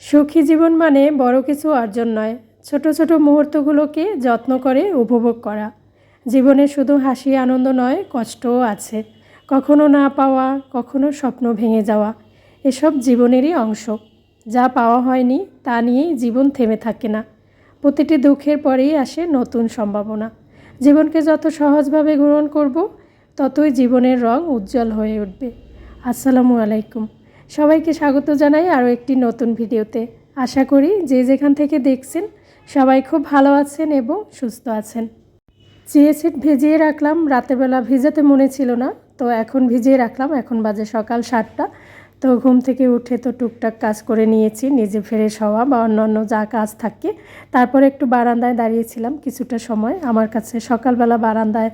সুখী জীবন মানে বড় কিছু অর্জন নয়, ছোট ছোট মুহূর্তগুলোকে যত্ন করে উপভোগ করা। জীবনে শুধু হাসি আনন্দ নয়, কষ্টও আছে। কখনো না পাওয়া, কখনো স্বপ্ন ভেঙে যাওয়া, এসব জীবনেরই অংশ। যা পাওয়া হয়নি তা নিয়েই জীবন থেমে থাকে না। প্রতিটি দুঃখের পরেই আসে নতুন সম্ভাবনা। জীবনকে যত সহজভাবে গ্রহণ করব, ততই জীবনের রং উজ্জ্বল হয়ে উঠবে। আসসালামু আলাইকুম। সবাইকে স্বাগত জানাই আরও একটি নতুন ভিডিওতে। আশা করি যে যেখান থেকে দেখছেন সবাই খুব ভালো আছেন এবং সুস্থ আছেন। চিয়া সিড ভিজিয়ে রাখলাম, রাতেরবেলা ভিজাতে মনে ছিল না, তো এখন ভিজিয়ে রাখলাম। এখন বাজে সকাল 7টা। তো ঘুম থেকে উঠে তো টুকটাক কাজ করে নিয়েছি, নিজে ফ্রেশ হওয়া বা অন্যান্য যা কাজ থাকে। তারপরে একটু বারান্দায় দাঁড়িয়েছিলাম কিছুটা সময়। আমার কাছে সকালবেলা বারান্দায়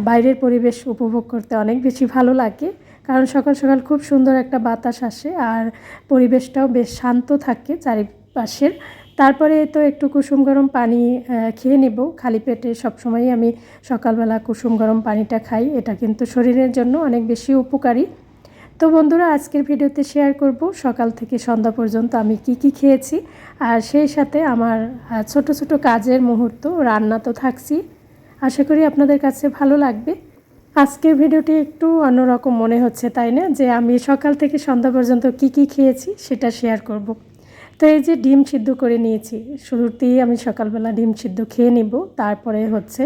বাইরের পরিবেশ উপভোগ করতে অনেক বেশি ভালো লাগে, কারণ সকাল সকাল খুব সুন্দর একটা বাতাস আসে আর পরিবেশটাও বেশ শান্ত থাকে চারিপাশের। তারপরে তো একটু কুসুম গরম পানি খেয়ে নেব খালি পেটে। সবসময়ই আমি সকালবেলা কুসুম গরম পানিটা খাই, এটা কিন্তু শরীরের জন্য অনেক বেশি উপকারী। তো বন্ধুরা, আজকের ভিডিওতে শেয়ার করব সকাল থেকে সন্ধ্যা পর্যন্ত আমি কি খেয়েছি, আর সেই সাথে আমার ছোট ছোট কাজের মুহূর্ত, রান্না তো থাকছি। আশা করি আপনাদের কাছে ভালো লাগবে। আজকের ভিডিওটি একটু অন্যরকম মনে হচ্ছে, তাই না? যে আমি সকাল থেকে সন্ধ্যা পর্যন্ত কি খেয়েছি সেটা শেয়ার করব। তো এই যে ডিম সিদ্ধ করে নিয়েছি, শুরুতেই আমি সকালবেলা ডিম সিদ্ধ খেয়ে নিব, তারপরে হচ্ছে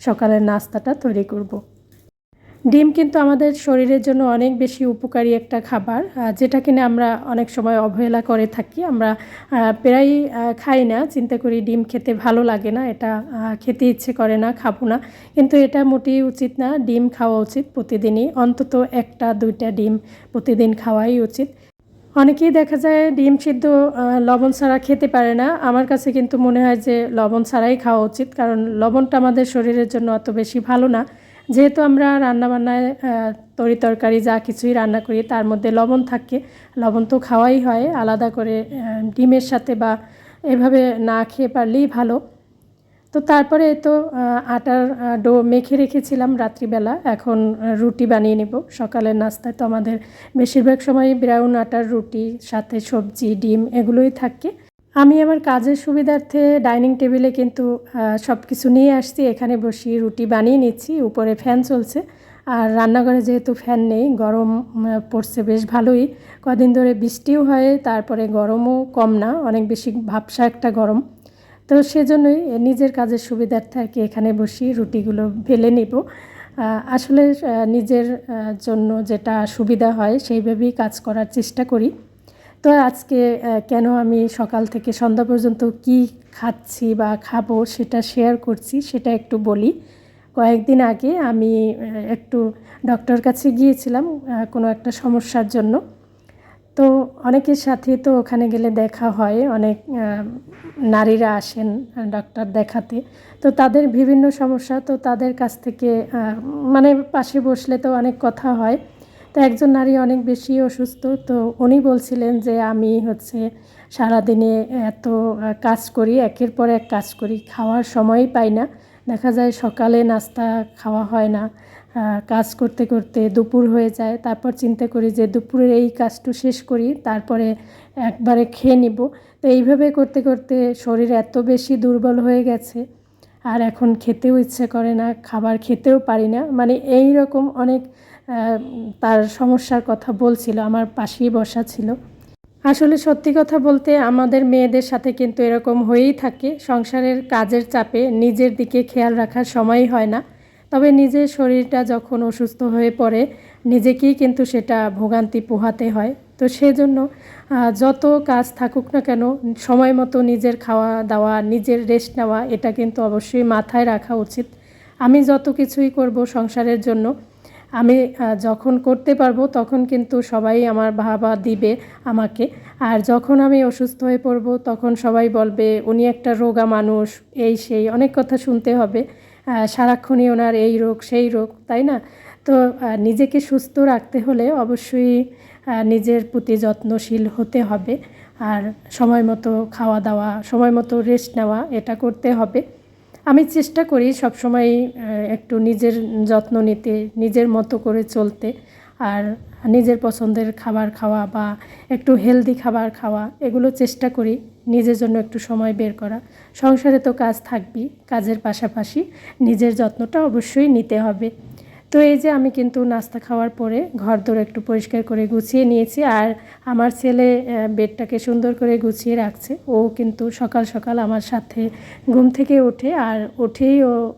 সকালের নাস্তাটা তৈরি করব। ডিম কিন্তু আমাদের শরীরের জন্য অনেক বেশি উপকারী একটা খাবার, যেটা কিনা আমরা অনেক সময় অবহেলা করে থাকি। আমরা প্রায়ই খাই না, চিন্তা করি ডিম খেতে ভালো লাগে না, এটা খেতে ইচ্ছে করে না, খাবো না। কিন্তু এটা মোটেই উচিত না। ডিম খাওয়া উচিত প্রতিদিনই, অন্তত 1-2টা ডিম প্রতিদিন খাওয়াই উচিত। অনেকেই দেখা যায় ডিম সিদ্ধ লবণ ছাড়া খেতে পারে না। আমার কাছে কিন্তু মনে হয় যে লবণ ছাড়াই খাওয়া উচিত, কারণ লবণটা আমাদের শরীরের জন্য অত বেশি ভালো না। যেহেতু আমরা রান্নাবান্নায় তরি তরকারি যা কিছুই রান্না করি তার মধ্যে লবণ থাকে, লবণ তো খাওয়াই হয় আলাদা করে ডিমের সাথে, বা এভাবে না খেয়ে পারলেই ভালো। তো তারপরে তো আটার ডো মেখে রেখেছিলাম রাত্রিবেলা, এখন রুটি বানিয়ে নেব। সকালের নাস্তায় তো আমাদের বেশিরভাগ সময় ব্রাউন আটার রুটি, সাথে সবজি ডিম এগুলোই থাকে। আমি আমার কাজের সুবিধার্থে ডাইনিং টেবিলে কিন্তু সব কিছু নিয়ে আসছি, এখানে বসিয়ে রুটি বানিয়ে নিচ্ছি। উপরে ফ্যান চলছে, আর রান্নাঘরে যেহেতু ফ্যান নেই, গরম পড়ছে বেশ ভালোই। কদিন ধরে বৃষ্টিও হয়, তারপরে গরমও কম না, অনেক বেশি ভাবসা একটা গরম। তো সেজন্যই নিজের কাজের সুবিধার্থে আর কি এখানে বসি রুটিগুলো বেলে নিব। আসলে নিজের জন্য যেটা সুবিধা হয় সেইভাবেই কাজ করার চেষ্টা করি। তো আজকে কেন আমি সকাল থেকে সন্ধ্যা পর্যন্ত কি খাচ্ছি বা খাবো সেটা শেয়ার করছি, সেটা একটু বলি। কয়েকদিন আগে আমি একটু ডক্টর কাছে গিয়েছিলাম কোনো একটা সমস্যার জন্য। তো অনেকের সাথে তো ওখানে গেলে দেখা হয়, অনেক নারীরা আসেন ডাক্তার দেখাতে। তো তাদের বিভিন্ন সমস্যা, তো তাদের কাছ থেকে মানে পাশে বসলে তো অনেক কথা হয়। তো একজন নারী অনেক বেশি অসুস্থ, তো উনি বলছিলেন যে আমি হচ্ছে সারাদিনে এত কাজ করি, একের পর এক কাজ করি, খাওয়ার সময়ই পাই না। দেখা যায় সকালে নাস্তা খাওয়া হয় না, কাজ করতে করতে দুপুর হয়ে যায়। তারপর চিন্তা করি যে দুপুরের এই কাজটু শেষ করি, তারপরে একবারে খেয়ে নিব। তো এইভাবে করতে করতে শরীর এত বেশি দুর্বল হয়ে গেছে, আর এখন খেতেও ইচ্ছে করে না, খাবার খেতেও পারি না। মানে এই রকম অনেক তার সমস্যার কথা বলছিল, আমার পাশেই বসা ছিল। আসলে সত্যি কথা বলতে আমাদের মেয়েদের সাথে কিন্তু এরকম হয়েই থাকে। সংসারের কাজের চাপে নিজের দিকে খেয়াল রাখার সময়ই হয় না। তবে নিজের শরীরটা যখন অসুস্থ হয়ে পড়ে, নিজেকেই কিন্তু সেটা ভোগান্তি পোহাতে হয়। তো সেজন্য যত কাজ থাকুক না কেন, সময় মতো নিজের খাওয়া দাওয়া, নিজের রেস্ট নেওয়া, এটা কিন্তু অবশ্যই মাথায় রাখা উচিত। আমি যত কিছুই করব সংসারের জন্য, আমি যখন করতে পারবো তখন কিন্তু সবাই আমার বাহবা দিবে আমাকে। আর যখন আমি অসুস্থ হয়ে পড়ব তখন সবাই বলবে উনি একটা রোগা মানুষ, এই সেই অনেক কথা শুনতে হবে। সারাক্ষণই ওনার এই রোগ সেই রোগ, তাই না? তো নিজেকে সুস্থ রাখতে হলে অবশ্যই নিজের প্রতি যত্নশীল হতে হবে, আর সময় মতো খাওয়া দাওয়া, সময় মতো রেস্ট নেওয়া, এটা করতে হবে। আমি চেষ্টা করি সবসময় একটু নিজের যত্ন নিতে, নিজের মতো করে চলতে। আর নিজের পছন্দের খাবার খাওয়া বা একটু হেলদি খাবার খাওয়া, এগুলো চেষ্টা করি নিজের জন্য একটু সময় বের করা। সংসারে তো কাজ থাকবেই, কাজের পাশাপাশি নিজের যত্নটা অবশ্যই নিতে হবে। তো এই যে আমি কিন্তু নাস্তা খাওয়ার পরে ঘরদোর একটু পরিষ্কার করে গুছিয়ে নিয়েছি। আর আমার ছেলে বেডটাকে সুন্দর করে গুছিয়ে রাখছে। ও কিন্তু সকাল সকাল আমার সাথে ঘুম থেকে ওঠে, আর উঠেই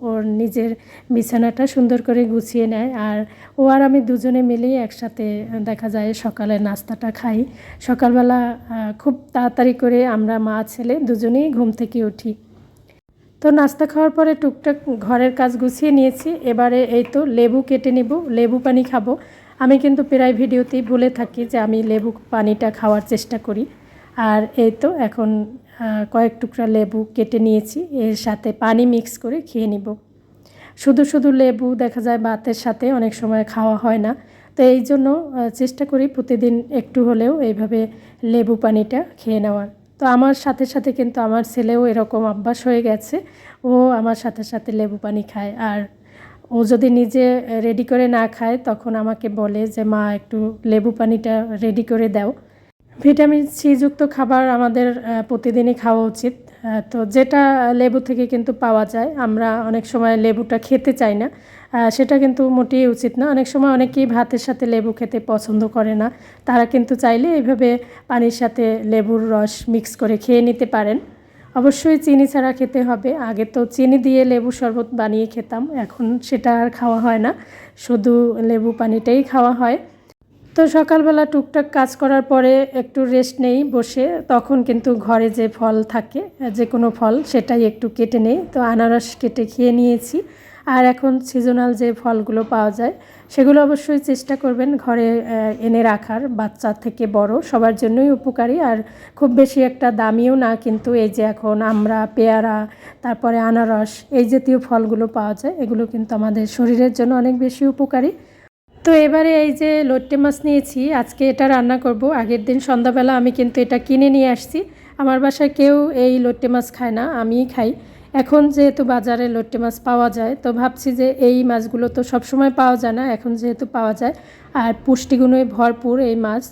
ওর নিজের বিছানাটা সুন্দর করে গুছিয়ে নেয়। আর ও আর আমি দুজনে মিলেই একসাথে দেখা যায় সকালের নাস্তাটা খাই। সকালবেলা খুব তাড়াতাড়ি করে আমরা মা ছেলে দুজনেই ঘুম থেকে উঠি। তো নাস্তা খাওয়ার পরে টুকটাক ঘরের কাজ গুছিয়ে নিয়েছি। এবারে এই তো লেবু কেটে নিব, লেবু পানি খাবো। আমি কিন্তু প্রায় ভিডিওতেই বলে থাকি যে আমি লেবু পানিটা খাওয়ার চেষ্টা করি। আর এই তো এখন কয়েক টুকরা লেবু কেটে নিয়েছি, এর সাথে পানি মিক্স করে খেয়ে নিব। শুধু শুধু লেবু দেখা যায় ভাতের সাথে অনেক সময় খাওয়া হয় না। তো এই জন্য চেষ্টা করি প্রতিদিন একটু হলেও এইভাবে লেবু পানিটা খেয়ে নেওয়ার। তো আমার সাথে সাথে কিন্তু আমার ছেলেও এরকম অভ্যাস হয়ে গেছে, ও আমার সাথে সাথে লেবু পানি খায়। আর ও যদি নিজে রেডি করে না খায় তখন আমাকে বলে যে মা একটু লেবু পানিটা রেডি করে দাও। ভিটামিন সি যুক্ত খাবার আমাদের প্রতিদিনই খাওয়া উচিত। তো যেটা লেবু থেকে কিন্তু পাওয়া যায়, আমরা অনেক সময় লেবুটা খেতে চাই না, সেটা কিন্তু মোটেই উচিত না। অনেক সময় অনেকেই ভাতের সাথে লেবু খেতে পছন্দ করে না, তারা কিন্তু চাইলে এইভাবে পানির সাথে লেবুর রস মিক্স করে খেয়ে নিতে পারেন। অবশ্যই চিনি ছাড়া খেতে হবে। আগে তো চিনি দিয়ে লেবু শরবত বানিয়ে খেতাম, এখন সেটা আর খাওয়া হয় না, শুধু লেবু পানিটাই খাওয়া হয়। তো সকালবেলা টুকটাক কাজ করার পরে একটু রেস্ট নেই বসে, তখন কিন্তু ঘরে যে ফল থাকে, যে কোনো ফল সেটাই একটু কেটে নেই। তো আনারস কেটে খেয়ে নিয়েছি। আর এখন সিজনাল যে ফলগুলো পাওয়া যায় সেগুলো অবশ্যই চেষ্টা করবেন ঘরে এনে রাখার, বাচ্চা থেকে বড় সবার জন্যই উপকারী। আর খুব বেশি একটা দামিও না, কিন্তু এই যে এখন আমরা পেয়ারা, তারপরে আনারস, এই জাতীয় ফলগুলো পাওয়া যায়, এগুলো কিন্তু আমাদের শরীরের জন্য অনেক বেশি উপকারী। তো এবারে এই যে লোট্টে মাছ নিয়েছি, আজকে এটা রান্না করব। আগের দিন সন্ধ্যাবেলা আমি কিন্তু এটা কিনে নিয়ে আসছি। আমার বাসায় কেউ এই লোট্টে মাছ খায় না, আমিই খাই। এখন যেহেতু বাজারে লোট্টে মাছ পাওয়া যায়, তো ভাবছি যে এই মাছগুলো তো সবসময় পাওয়া যায় না, এখন যেহেতু পাওয়া যায় আর পুষ্টিগুণে ভরপুর এই মাছ,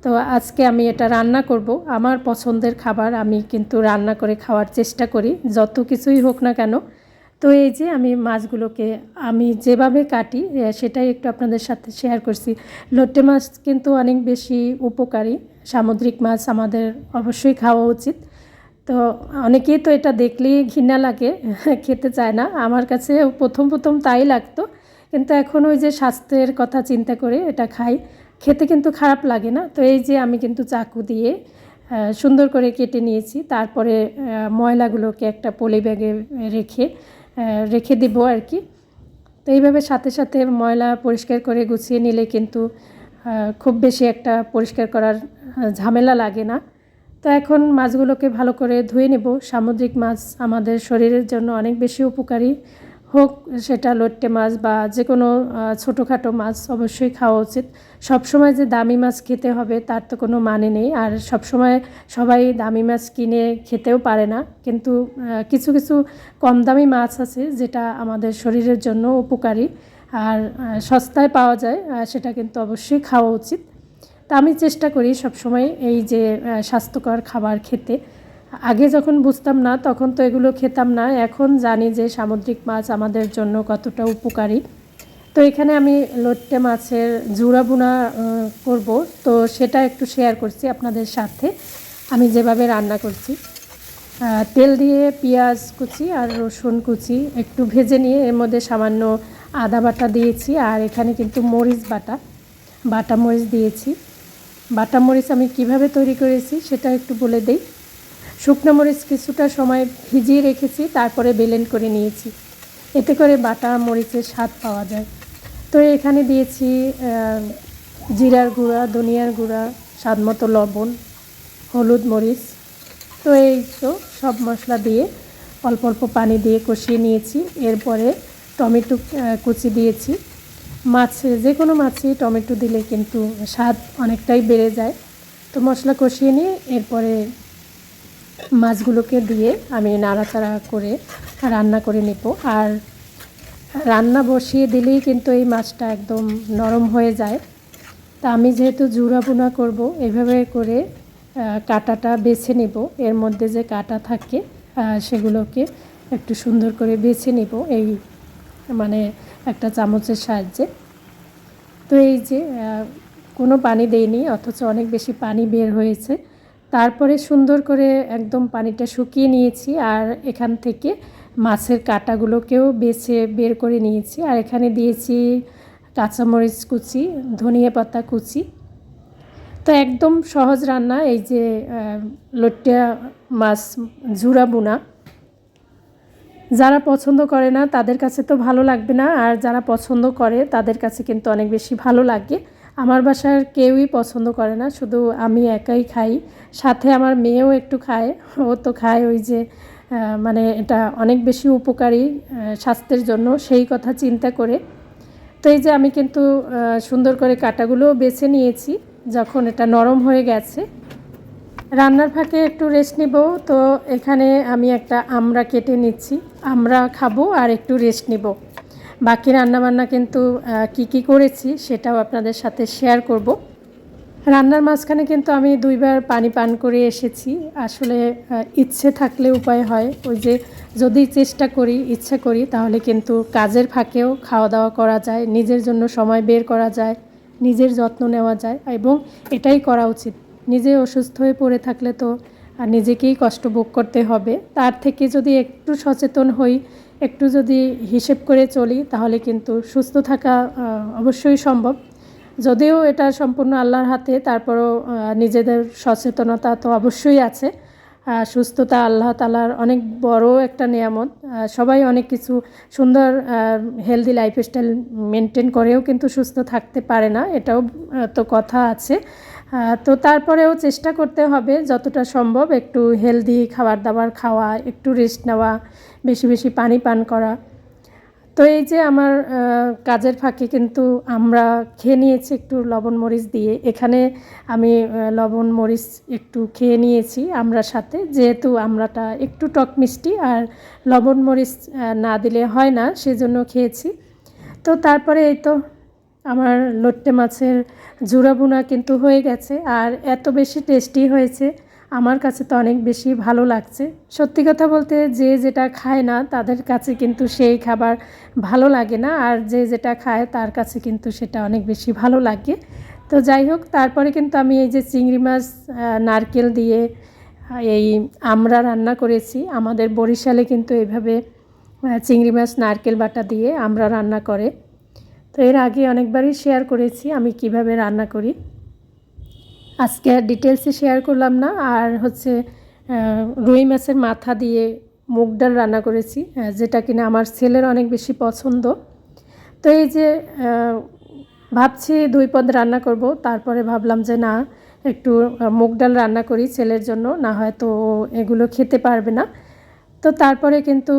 তো আজকে আমি এটা রান্না করব। আমার পছন্দের খাবার আমি কিন্তু রান্না করে খাওয়ার চেষ্টা করি, যত কিছুই হোক না কেন। তো এই যে আমি মাছগুলোকে আমি যেভাবে কাটি সেটাই একটু আপনাদের সাথে শেয়ার করছি। লোট্টে মাছ কিন্তু অনেক বেশি উপকারী সামুদ্রিক মাছ, আমাদের অবশ্যই খাওয়া উচিত। তো অনেকেই তো এটা দেখলেই ঘৃণা লাগে, খেতে চায় না। আমার কাছে প্রথম প্রথম তাই লাগতো, কিন্তু এখন ওই যে স্বাস্থ্যের কথা চিন্তা করে এটা খাই, খেতে কিন্তু খারাপ লাগে না। তো এই যে আমি কিন্তু চাকু দিয়ে সুন্দর করে কেটে নিয়েছি, তারপরে ময়লাগুলোকে একটা পলি ব্যাগে রেখে রেখে দিব আর কি। তো এইভাবে সাথে সাথে ময়লা পরিষ্কার করে গুছিয়ে নিলে কিন্তু খুব বেশি একটা পরিষ্কার করার ঝামেলা লাগে না। তো এখন মাছগুলোকে ভালো করে ধুয়ে নেব। সামুদ্রিক মাছ আমাদের শরীরের জন্য অনেক বেশি উপকারী, হোক সেটা লোট্টে মাছ বা যে কোনো ছোটোখাটো মাছ অবশ্যই খাওয়া উচিত। সবসময় যে দামি মাছ খেতে হবে তার তো কোনো মানে নেই, আর সবসময় সবাই দামি মাছ কিনে খেতেও পারে না, কিন্তু কিছু কিছু কম দামি মাছ আছে যেটা আমাদের শরীরের জন্য উপকারী আর সস্তায় পাওয়া যায়, সেটা কিন্তু অবশ্যই খাওয়া উচিত। তা আমি চেষ্টা করি সবসময় এই যে স্বাস্থ্যকর খাবার খেতে। আগে যখন বুঝতাম না তখন তো এগুলো খেতাম না, এখন জানি যে সামুদ্রিক মাছ আমাদের জন্য কতটা উপকারী। তো এখানে আমি লোট্টে মাছের জুড়া বুনা করব, তো সেটা একটু শেয়ার করছি আপনাদের সাথে আমি যেভাবে রান্না করছি। তেল দিয়ে পেঁয়াজ কুচি আর রসুন কুচি একটু ভেজে নিয়ে এর মধ্যে সামান্য আদা বাটা দিয়েছি, আর এখানে কিন্তু মরিচ বাটা মরিচ দিয়েছি। বাটা মরিচ আমি কিভাবে তৈরি করেছি সেটা একটু বলে দেই। শুকনো মরিচ কিছুটা সময় ভিজিয়ে রেখেছি, তারপরে ব্লেন্ড করে নিয়েছি, এতে করে বাটা মরিচের স্বাদ পাওয়া যায়। তো এখানে দিয়েছি জিরার গুঁড়া, ধনিয়ার গুঁড়া, স্বাদ মতো লবণ, হলুদ, মরিচ। তো এই তো সব মশলা দিয়ে অল্প অল্প পানি দিয়ে কষিয়ে নিয়েছি। এরপরে টমেটো কুচি দিয়েছি। যে কোনো মাছে টমেটো দিলে কিন্তু স্বাদ অনেকটাই বেড়ে যায়। তো মশলা কষিয়ে নিয়ে এরপরে মাছগুলোকে দিয়ে আমি নাড়াচাড়া করে রান্না করে নেব। আর রান্না বসিয়ে দিলেই কিন্তু এই মাছটা একদম নরম হয়ে যায়। তা আমি যেহেতু জুরা বোনা করব, এভাবে করে কাঁটাটা বেছে নেব। এর মধ্যে যে কাঁটা থাকে সেগুলোকে একটু সুন্দর করে বেছে নেব, এই মানে একটা চামচের সাহায্যে। তো এই যে কোনো পানি দেইনি, অথচ অনেক বেশি পানি বের হয়েছে। তারপরে সুন্দর করে একদম পানিটা শুকিয়ে নিয়েছি, আর এখান থেকে মাছের কাঁটাগুলোকেও বেছে বের করে নিয়েছি। আর এখানে দিয়েছি কাঁচামরিচ কুচি, ধনিয়া পাতা কুচি। তো একদম সহজ রান্না এই যে লইট্টা মাছ জুরা বোনা। যারা পছন্দ করে না তাদের কাছে তো ভালো লাগবে না, আর যারা পছন্দ করে তাদের কাছে কিন্তু অনেক বেশি ভালো লাগে। আমার বাসার কেউই পছন্দ করে না, শুধু আমি একাই খাই, সাথে আমার মেয়েও একটু খায়। ও তো খায় ওই যে মানে এটা অনেক বেশি উপকারী স্বাস্থ্যের জন্য, সেই কথা চিন্তা করে। তো এই যে আমি কিন্তু সুন্দর করে কাঁটাগুলোও বেছে নিয়েছি। যখন এটা নরম হয়ে গেছে, রান্নার ফাঁকে একটু রেস্ট নিব। তো এখানে আমি একটা আমড়া কেটে নিচ্ছি, আমড়া খাবো আর একটু রেস্ট নিব। বাকি রান্নাবান্না কিন্তু কি করেছি সেটাও আপনাদের সাথে শেয়ার করব। রান্নার মাঝখানে কিন্তু আমি 2 বার পানি পান করে এসেছি। আসলে ইচ্ছে থাকলে উপায় হয়, ওই যে যদি চেষ্টা করি, ইচ্ছা করি, তাহলে কিন্তু কাজের ফাঁকেও খাওয়া দাওয়া করা যায়, নিজের জন্য সময় বের করা যায়, নিজের যত্ন নেওয়া যায়, এবং এটাই করা উচিত। নিজে অসুস্থ হয়ে পড়ে থাকলে তো নিজেকেই কষ্ট ভোগ করতে হবে। তার থেকে যদি একটু সচেতন হই, একটু যদি হিসেব করে চলি, তাহলে কিন্তু সুস্থ থাকা অবশ্যই সম্ভব। যদিও এটা সম্পূর্ণ আল্লাহর হাতে, তারপরও নিজেদের সচেতনতা তো অবশ্যই আছে। সুস্থতা আল্লাহ তাআলার অনেক বড় একটা নিয়ামত। সবাই অনেক কিছু সুন্দর হেলদি লাইফস্টাইল মেনটেন করেও কিন্তু সুস্থ থাকতে পারে না, এটাও তো কথা আছে। তো তারপরেও চেষ্টা করতে হবে যতটা সম্ভব একটু হেলদি খাবার দাবার খাওয়া, একটু রেস্ট নেওয়া, বেশি বেশি পানি পান করা। তো এই যে আমার কাজের ফাঁকে কিন্তু আমরা খেয়ে নিয়েছি একটু লবণ মরিচ দিয়ে। এখানে আমি লবণ মরিচ একটু খেয়ে নিয়েছি আমড়ার সাথে, যেহেতু আমড়াটা একটু টক মিষ্টি, আর লবণ মরিচ না দিলে হয় না, সেজন্য খেয়েছি। তো তারপরে এই তো আমার লইট্টা মাছের জুরা বোনা কিন্তু হয়ে গেছে, আর এত বেশি টেস্টি হয়েছে, আমার কাছে তো অনেক বেশি ভালো লাগছে। সত্যি কথা বলতে, যে যেটা খায় না তাদের কাছে কিন্তু সেই খাবার ভালো লাগে না, আর যে যেটা খায় তার কাছে কিন্তু সেটা অনেক বেশি ভালো লাগে। তো যাই হোক, তারপরে কিন্তু আমি এই যে চিংড়ি মাছ নারকেল দিয়ে এই আমড়া রান্না করেছি। আমাদের বরিশালে কিন্তু এইভাবে চিংড়ি মাছ নারকেল বাটা দিয়ে আমড়া রান্না করে। তো এর আগে অনেকবারই শেয়ার করেছি আমি কিভাবে রান্না করি, আজকে আর ডিটেলসে শেয়ার করলাম না। আর হচ্ছে রুই মাছের মাথা দিয়ে মুগ ডাল রান্না করেছি, যেটা কিনা আমার ছেলের অনেক বেশি পছন্দ। তো এই যে ভাবছি 2 পদ রান্না করব, তারপরে ভাবলাম যে না, একটু মুগ ডাল রান্না করি ছেলের জন্য, না হয় তো এগুলো খেতে পারবে না। তো তারপরে কিন্তু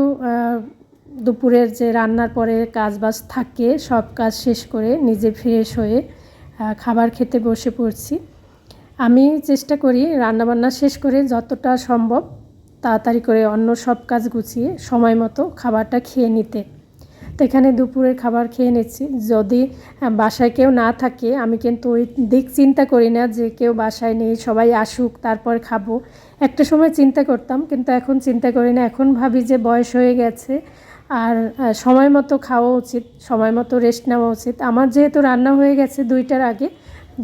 দুপুরের যে রান্নার পরে কাজবাজ থাকে, সব কাজ শেষ করে নিজে ফ্রেশ হয়ে খাবার খেতে বসে পড়ছি। আমি চেষ্টা করি রান্নাবান্না শেষ করে যতটা সম্ভব তাড়াতাড়ি করে অন্য সব কাজ গুছিয়ে সময় মতো খাবারটা খেয়ে নিতে। তো এখানে দুপুরের খাবার খেয়ে নিচ্ছি। যদি বাসায় কেউ না থাকে, আমি কিন্তু ওই দিক চিন্তা করি না যে কেউ বাসায় নেই, সবাই আসুক তারপর খাবো। একটা সময় চিন্তা করতাম, কিন্তু এখন চিন্তা করি না। এখন ভাবি যে বয়স হয়ে গেছে, আর সময় মতো খাওয়া উচিত, সময় মতো রেস্ট নেওয়া উচিত। আমার যেহেতু রান্না হয়ে গেছে 2টার আগে,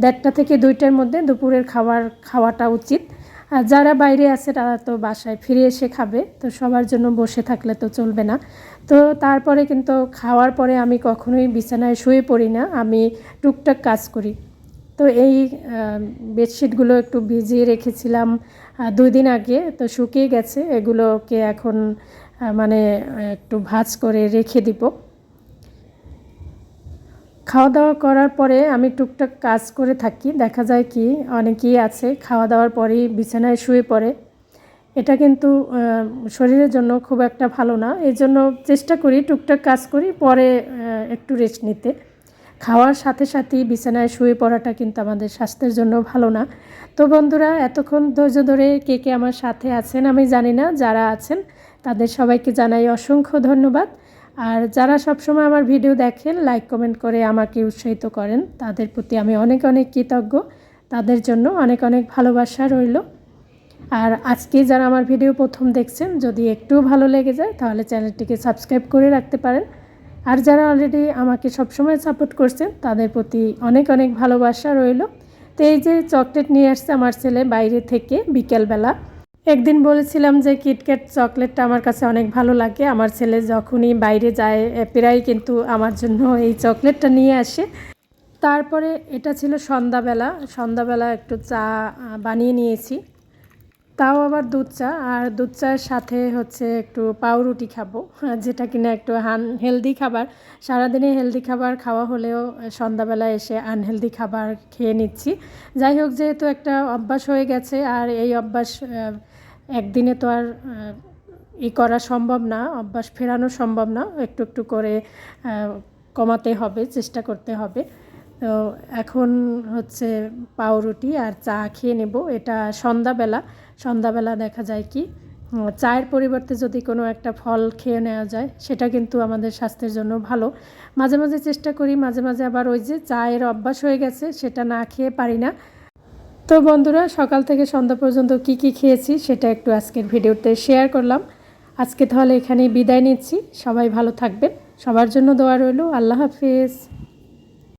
1:30 থেকে 2টার মধ্যে দুপুরের খাওয়াটা উচিত। আর যারা বাইরে আছে তারা তো বাসায় ফিরে এসে খাবে, তো সবার জন্য বসে থাকলে তো চলবে না। তো তারপরে কিন্তু খাওয়ার পরে আমি কখনোই বিছানায় শুয়ে পড়ি না, আমি টুকটাক কাজ করি। তো এই বেডশিটগুলো একটু ভিজিয়ে রেখেছিলাম 2 দিন আগে, তো শুকিয়ে গেছে। এগুলোকে এখন মানে একটু ভাঁজ করে রেখে দিব। খাওয়া দাওয়া করার পরে আমি টুকটাক কাজ করে থাকি। দেখা যায় কি, অনেকেই আছে খাওয়া দাওয়ার পরেই বিছানায় শুয়ে পড়ে, এটা কিন্তু শরীরের জন্য খুব একটা ভালো না। এই জন্য চেষ্টা করি টুকটাক কাজ করি, পরে একটু রেস্ট নিতে। খাওয়ার সাথে সাথেই বিছানায় শুয়ে পড়াটা কিন্তু আমাদের স্বাস্থ্যের জন্য ভালো না। তো বন্ধুরা, এতক্ষণ ধৈর্য ধরে কে কে আমার সাথে আছেন আমি জানি না, যারা আছেন তাদের সবাইকে জানাই অসংখ্য ধন্যবাদ। আর যারা সবসময় আমার ভিডিও দেখেন, লাইক কমেন্ট করে আমাকে উৎসাহিত করেন, তাদের প্রতি আমি অনেক অনেক কৃতজ্ঞ। তাদের জন্য অনেক অনেক ভালোবাসা রইল। আর আজকে যারা আমার ভিডিও প্রথম দেখছেন, যদি একটু ভালো লেগে যায় তাহলে চ্যানেলটিকে সাবস্ক্রাইব করে রাখতে পারেন। আর যারা অলরেডি আমাকে সবসময় সাপোর্ট করছেন, তাদের প্রতি অনেক অনেক ভালোবাসা রইল। তো এই যে চকলেট নিয়ে আসছে আমার ছেলে বাইরে থেকে বিকেলবেলা। একদিন বলেছিলাম যে কিটক্যাট চকলেটটা আমার কাছে অনেক ভালো লাগে। আমার ছেলে যখনই বাইরে যায় প্রায় কিন্তু আমার জন্য এই চকলেটটা নিয়ে আসে। তারপরে এটা ছিল সন্ধ্যাবেলা একটু চা বানিয়ে নিয়েছি, তাও আবার দুধ চা। আর দুধ চায়ের সাথে হচ্ছে একটু পাউরুটি খাবো, যেটা কিনা একটু হেলদি খাবার। সারাদিনে হেলদি খাবার খাওয়া হলেও সন্ধ্যাবেলা এসে আনহেলদি খাবার খেয়ে নিচ্ছি। যাই হোক, যেহেতু একটা অভ্যাস হয়ে গেছে, আর এই অভ্যাস একদিনে তো আর করা সম্ভব না, অভ্যাস ফেরানো সম্ভব না। একটু একটু করে কমাতে হবে, চেষ্টা করতে হবে। তো এখন হচ্ছে পাউরুটি আর চা খেয়ে নেব। এটা সন্ধ্যাবেলা দেখা যায় কি চায়ের পরিবর্তে যদি কোনো একটা ফল খেয়ে নেওয়া যায়, সেটা কিন্তু আমাদের স্বাস্থ্যের জন্য ভালো। মাঝে মাঝে চেষ্টা করি, মাঝে মাঝে আবার ওই যে চায়ের অভ্যাস হয়ে গেছে, সেটা না খেয়ে পারি না। তো বন্ধুরা, সকাল থেকে সন্ধ্যা পর্যন্ত কি কি খেয়েছি সেটা একটু আজকের ভিডিওতে শেয়ার করলাম। আজকে তাহলে এখানেই বিদায় নিচ্ছি। সবাই ভালো থাকবেন, সবার জন্য দোয়া রইল। আল্লাহ হাফেজ।